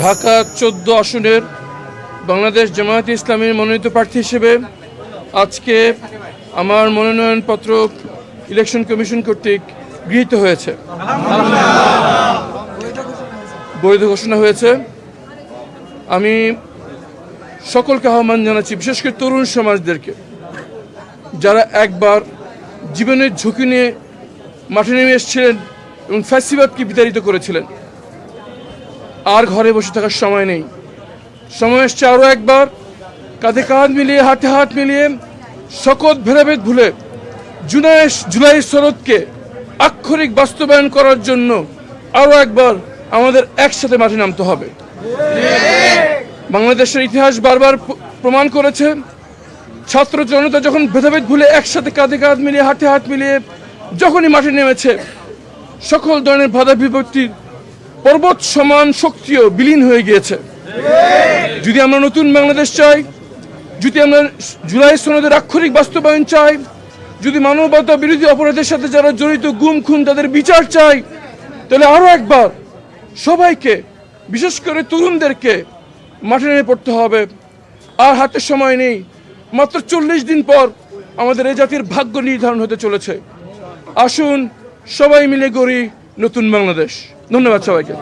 ঢাকা 14 আসনের বাংলাদেশ জামায়াতে ইসলামীর মনোনীত প্রার্থী হিসেবে আজকে আমার মনোনয়নপত্র ইলেকশন কমিশন কর্তৃক গৃহীত হয়েছে, বৈধ ঘোষণা হয়েছে। আমি সকলকে আহ্বান জানাচ্ছি, বিশেষ করে তরুণ সমাজদেরকে, যারা একবার জীবনের ঝুঁকি নিয়ে মাঠে নেমে এসেছিলেন এবং ফ্যাসিবাদকে বিতাড়িত করেছিলেন, আর ঘরে বসে থাকার সময় নেই। সময় এসছে আরও একবার কাঁধে কাঁধ মিলিয়ে, হাতে হাত মিলিয়ে, সকল ভেদাভেদ ভুলে জুলাই সনদকে আক্ষরিক বাস্তবায়ন করার জন্য আরও একবার আমাদের একসাথে মাঠে নামতে হবে। বাংলাদেশের ইতিহাস বারবার প্রমাণ করেছে, ছাত্র জনতা যখন ভেদাভেদ ভুলে একসাথে কাঁধে কাঁধ মিলিয়ে, হাতে হাত মিলিয়ে যখনই মাঠে নেমেছে, সকল ধরনের বাধা বিপত্তির পর্বত সমান শক্তিও বিলীন হয়ে গিয়েছে। যদি আমরা নতুন বাংলাদেশ চাই, যদি আমরা জুলাই সনদের আক্ষরিক বাস্তবায়ন চাই, যদি মানবতা বিরোধী অপরাধের সাথে যারা জড়িত গুম খুন তাদের বিচার চাই, তাহলে আরও একবার সবাইকে, বিশেষ করে তরুণদেরকে মাঠে নেমে পড়তে হবে। আর হাতে সময় নেই, মাত্র 40 দিন পর আমাদের এই জাতির ভাগ্য নির্ধারণ হতে চলেছে। আসুন সবাই মিলে গড়ি নতুন বাংলাদেশ। ধন্যবাদ সবাইকে।